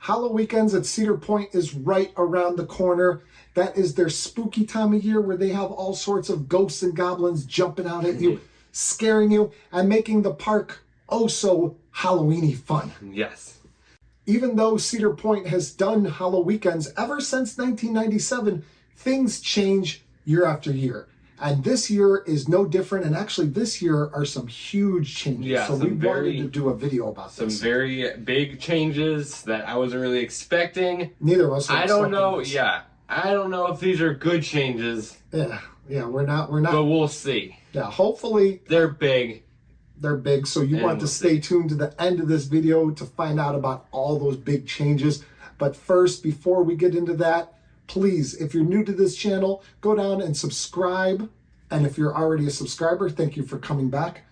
Halloweekends at Cedar Point is right around the corner. That is their spooky time of year where they have all sorts of ghosts and goblins jumping out at you, scaring you, and making the park oh so Halloween-y fun. Yes. Even though Cedar Point has done Halloweekends ever since 1997, things change year after year. And this year is no different. And actually, this year are some huge changes. Yeah, so we wanted to do a video about some this. Some very big changes that I wasn't really expecting. Neither of us were expecting. I don't know. This. Yeah, I don't know if these are good changes. Yeah, we're not. But we'll see. Yeah, hopefully they're big. They're big. So you want to stay tuned to the end of this video to find out about all those big changes. But first, before we get into that, please, if you're new to this channel, go down and subscribe. And if you're already a subscriber, thank you for coming back.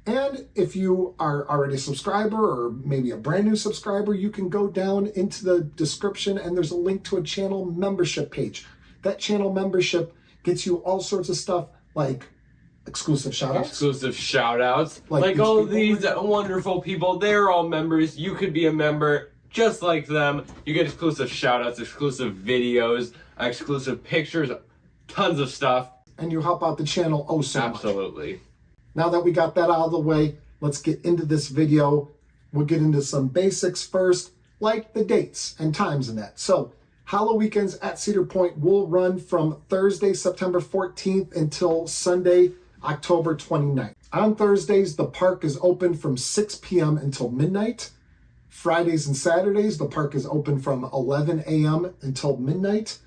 And if you are already a subscriber or maybe a brand new subscriber, you can go down into the description and there's a link to a channel membership page. That channel membership gets you all sorts of stuff like exclusive shoutouts. Exclusive shoutouts. Like all of these wonderful people, they're all members. You could be a member just like them. You get exclusive shoutouts, exclusive videos, exclusive pictures, tons of stuff. And you help out the channel oh so much. Absolutely. Now that we got that out of the way, let's get into this video. We'll get into some basics first, like the dates and times and that. So, Halloweekends at Cedar Point will run from Thursday, September 14th until Sunday, October 29th. On Thursdays, the park is open from 6 p.m. until midnight. Fridays and Saturdays, the park is open from 11 a.m. until midnight.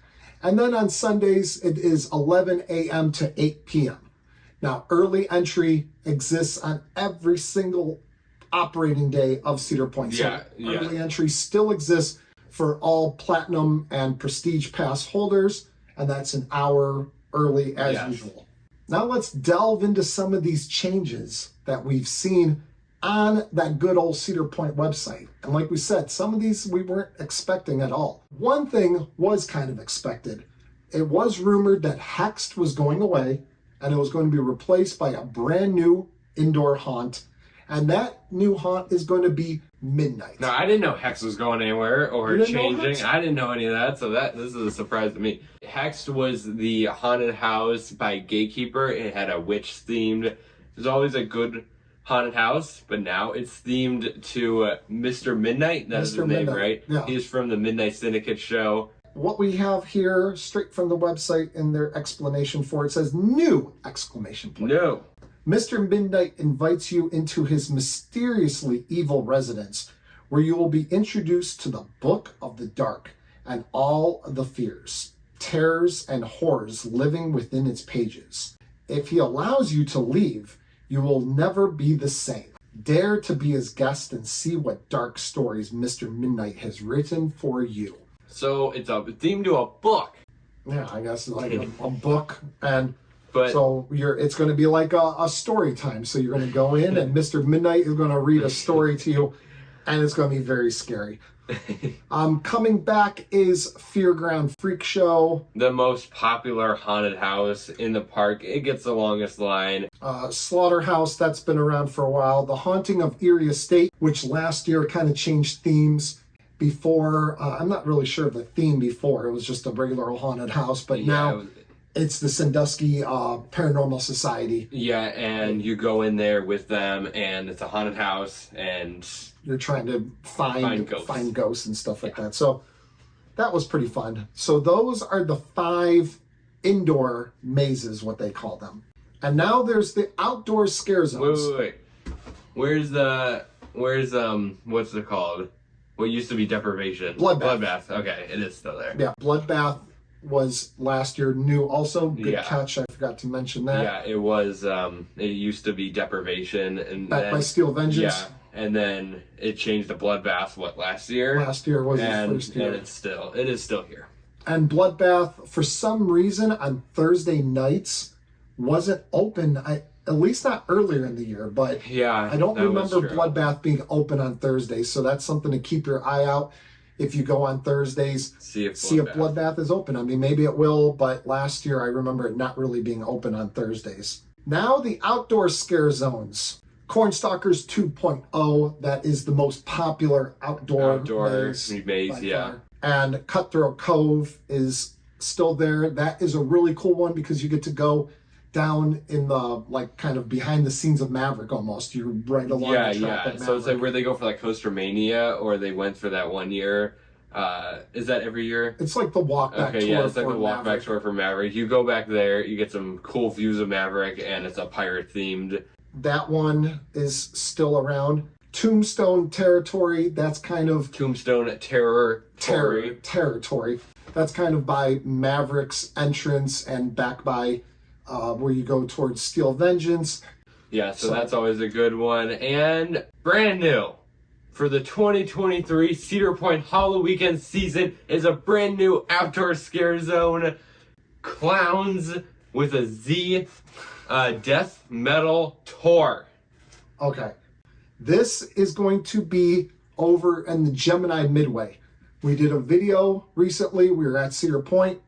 And then on Sundays, it is 11 a.m. to 8 p.m. Now, early entry exists on every single operating day of Cedar Point. So early entry still exists for all Platinum and Prestige Pass holders, and that's an hour early as usual. Now let's delve into some of these changes that we've seen on that good old Cedar Point website. And like we said, some of these we weren't expecting at all. One thing was kind of expected. It was rumored that Hexed was going away and it was going to be replaced by a brand new indoor haunt. And that new haunt is going to be Midnight. Now, I didn't know Hex was going anywhere or changing. I didn't know any of that, so this is a surprise to me. Hexed was the haunted house by Gatekeeper. It had a witch themed. There's always a good haunted house, but now it's themed to Mr. Midnight. That's his name, right? Yeah. He's from the Midnight Syndicate show. What we have here, straight from the website in their explanation for it, says new exclamation point. No. Mr. Midnight invites you into his mysteriously evil residence, where you will be introduced to the Book of the Dark and all the fears, terrors, and horrors living within its pages. If he allows you to leave, you will never be the same. Dare to be his guest and see what dark stories Mr. Midnight has written for you. So it's a theme to a book. Yeah, I guess like a book, and but so it's going to be like a story time. So you're going to go in, and Mr. Midnight is going to read a story to you, and it's going to be very scary. Coming back is Fearground Freak Show, the most popular haunted house in the park. It gets the longest line. Slaughterhouse, that's been around for a while. The Haunting of Erie Estate, which last year kind of changed themes. Before, I'm not really sure of the theme before. It was just a regular haunted house, but now it's the Sandusky Paranormal Society. Yeah, and you go in there with them, and it's a haunted house, and you're trying to find ghosts and stuff like that. So that was pretty fun. So those are the 5 indoor mazes, what they call them. And now there's the outdoor scare zones. Wait. Where's what's it called? What used to be Deprivation? Bloodbath. Okay, it is still there. Yeah, Bloodbath was last year new also. Good catch, I forgot to mention that. Yeah, it was, it used to be Deprivation. And Back by Steel Vengeance. Yeah, and then it changed to Bloodbath, last year? Last year was the first year. And it is still here. And Bloodbath, for some reason, on Thursday nights, wasn't open. At least not earlier in the year, but I don't remember Bloodbath being open on Thursdays, so that's something to keep your eye out. If you go on Thursdays, see if Bloodbath is open. I mean, maybe it will, but last year I remember it not really being open on Thursdays. Now the outdoor scare zones. Cornstalkers 2.0, that is the most popular outdoor maze yeah. far. And Cutthroat Cove is still there. That is a really cool one because you get to go down in the, like, kind of behind the scenes of Maverick almost. You're right along the track of Maverick. So it's like where they go for like Coaster Mania, or they went for that one year. Is that every year? It's like the walk back tour. Yeah, it's like the walk back tour for Maverick. You go back there, you get some cool views of Maverick, and it's a pirate themed. That one is still around. Tombstone Territory, that's kind of... Tombstone Territory. That's kind of by Maverick's entrance and back by where you go towards Steel Vengeance. Yeah, so that's always a good one. And brand new for the 2023 Cedar Point Halloweekends season is a brand new outdoor scare zone. Clowns with a Z death metal tour. Okay. This is going to be over in the Gemini Midway. We did a video recently. We were at Cedar Point,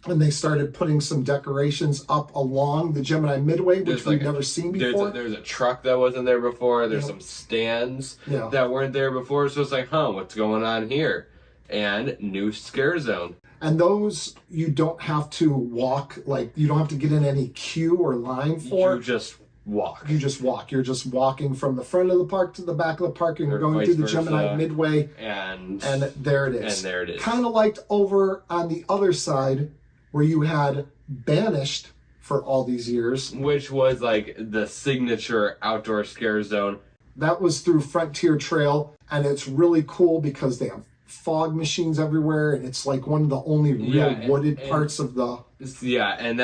and they started putting some decorations up along the Gemini Midway, which we've never seen before. There's a truck that wasn't there before. There's some stands that weren't there before. So it's like, what's going on here? And new scare zone. And those you don't have to walk, like you don't have to get in any queue or line for. You just walk. You just walk. You're just walking from the front of the park to the back of the park, and you're going through the Gemini Midway. And there it is. And there it is. Kind of like over on the other side where you had Banished for all these years. Which was like the signature outdoor scare zone. That was through Frontier Trail, and it's really cool because they have fog machines everywhere, and it's like one of the only real wooded parts of the... Yeah, and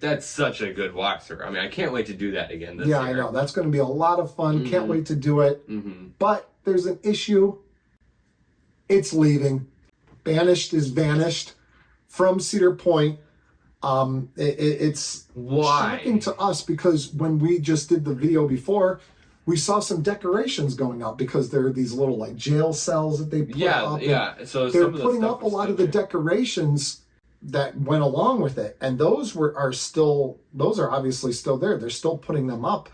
that's such a good walkthrough. I mean, I can't wait to do that again this year. I know. That's going to be a lot of fun. Can't wait to do it. But there's an issue. It's leaving. Banished is vanished from Cedar Point. It's shocking to us because when we just did the video before, we saw some decorations going up because there are these little like jail cells that they put up. So they're putting up a lot of the decorations that went along with it, and those are obviously still there. They're still putting them up,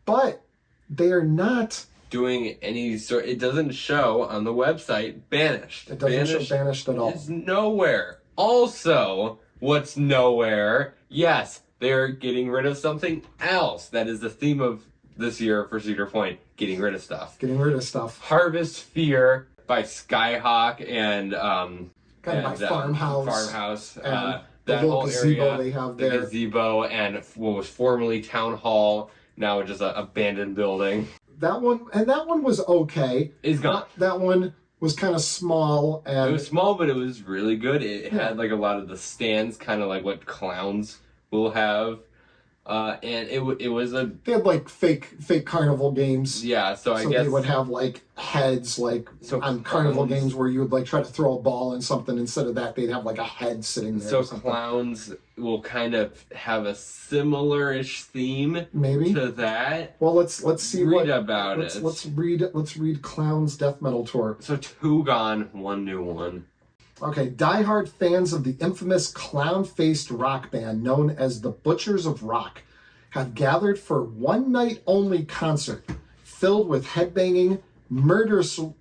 but they are not doing any sort. It doesn't show on the website Banished. It doesn't show Banished at all. It's nowhere. Also, what's nowhere? Yes, they're getting rid of something else. That is the theme of this year for Cedar Point. Getting rid of stuff. Harvest Fear by Skyhawk and by Farmhouse. And that the whole gazebo area, they have there. The gazebo and what was formerly Town Hall, now just an abandoned building. That one was okay. It's gone. That one was kind of small, and it was small, but it was really good. It had like a lot of the stands, kind of like what clowns will have. And it was they had like fake carnival games. Yeah, so I guess they would have like heads on carnival games where you would like try to throw a ball in something. Instead of that, they'd have like a head sitting there. So clowns will kind of have a similar-ish theme, maybe, to that. Well, let's see. Let's read Clowns Death Metal Tour. So 2 gone, 1 new one. Okay, diehard fans of the infamous clown-faced rock band known as the Butchers of Rock have gathered for one night only concert filled with headbanging, murderously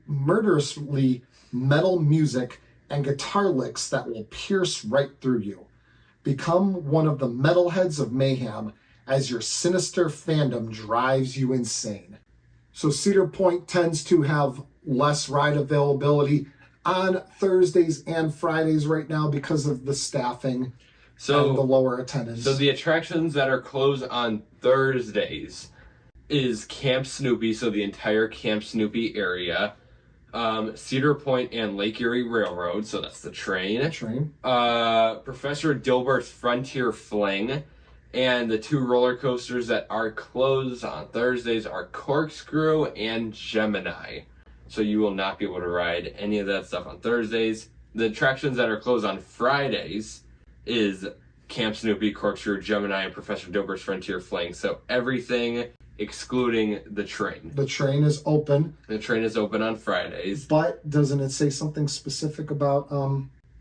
metal music and guitar licks that will pierce right through you. Become one of the metalheads of mayhem as your sinister fandom drives you insane. So Cedar Point tends to have less ride availability on Thursdays and Fridays right now because of the staffing and the lower attendance. So the attractions that are closed on Thursdays is Camp Snoopy, so the entire Camp Snoopy area, Cedar Point and Lake Erie Railroad, so that's the train. Professor Dilbert's Frontier Fling, and the 2 roller coasters that are closed on Thursdays are Corkscrew and Gemini. So you will not be able to ride any of that stuff on Thursdays. The attractions that are closed on Fridays is Camp Snoopy, Corkscrew, Gemini, and Professor Dilbert's Frontier Fling. So everything excluding the train. The train is open. The train is open on Fridays. But doesn't it say something specific about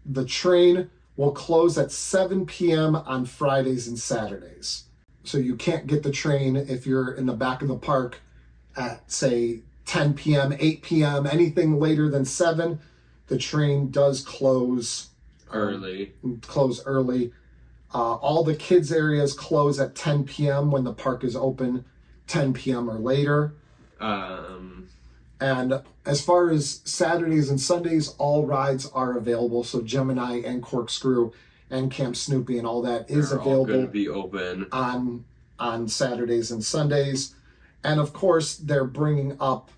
the train will close at 7 p.m. on Fridays and Saturdays? So you can't get the train if you're in the back of the park at, say, 10 p.m., 8 p.m., anything later than 7. The train does close early. All the kids areas close at 10 p.m. when the park is open, 10 p.m. or later. And as far as Saturdays and Sundays, all rides are available. So Gemini and Corkscrew and Camp Snoopy and all that is available. Going to be open on Saturdays and Sundays. And of course, they're bringing up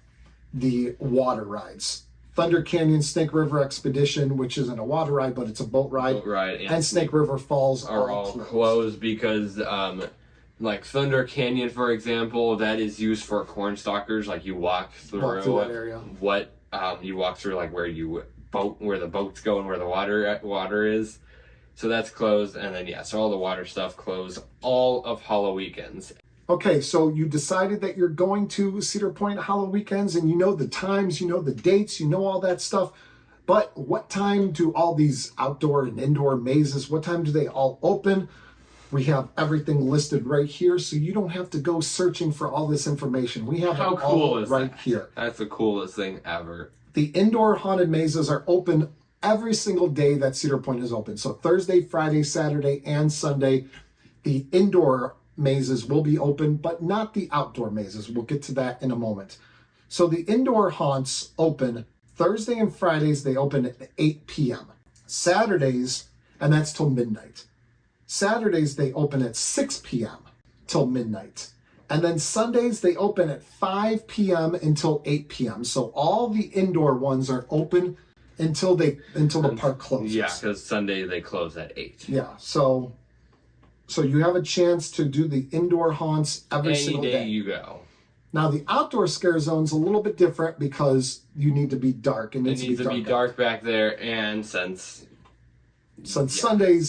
the water rides. Thunder Canyon Snake River Expedition, which isn't a water ride, but it's a boat ride. And Snake River Falls are all closed because, like Thunder Canyon, for example, that is used for corn stalkers. Like you walk through that area. You walk through like where the boats go and where the water is. So that's closed, and then so all the water stuff closed all of Halloweekends. Okay, so you decided that you're going to Cedar Point Halloweekends, and you know the times, you know the dates, you know all that stuff. But what time do all these outdoor and indoor mazes, what time do they all open? We have everything listed right here, so you don't have to go searching for all this information. We have it all right here. That's the coolest thing ever. The indoor haunted mazes are open every single day that Cedar Point is open. So Thursday, Friday, Saturday, and Sunday, the indoor mazes will be open, but not the outdoor mazes. We'll get to that in a moment. So the indoor haunts open Thursday and Fridays. They open at 8 p.m. Saturdays, and that's till midnight. Saturdays, they open at 6 p.m. till midnight. And then Sundays, they open at 5 p.m. until 8 p.m. So all the indoor ones are open until the park closes. Yeah, because Sunday they close at 8. Yeah, so you have a chance to do the indoor haunts every single day. Any day you go. Now the outdoor scare zone's a little bit different because you need to be dark. It needs to be dark back there, and since Sundays,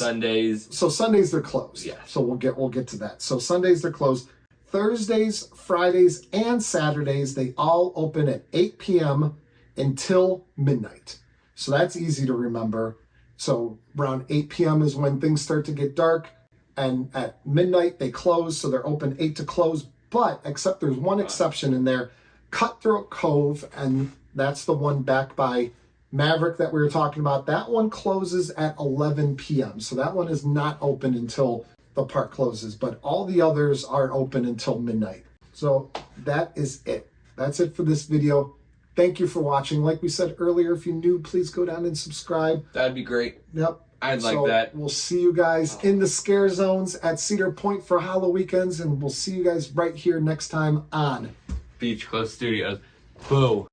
so Sundays they're closed. Yeah. So we'll get to that. So Sundays they're closed. Thursdays, Fridays, and Saturdays they all open at 8 p.m. until midnight. So that's easy to remember. So around 8 p.m. is when things start to get dark, and at midnight they close. So they're open 8 to close. But except there's one exception in there, Cutthroat Cove, and that's the one back by Maverick that we were talking about. That one closes at 11 p.m. So that one is not open until the park closes, but all the others are open until midnight. So that is it. That's it for this video. Thank you for watching. Like we said earlier, if you're new, please go down and subscribe. That'd be great. Yep. I'd like that. We'll see you guys in the scare zones at Cedar Point for Halloweekends, and we'll see you guys right here next time on Beach Club Studios. Boo.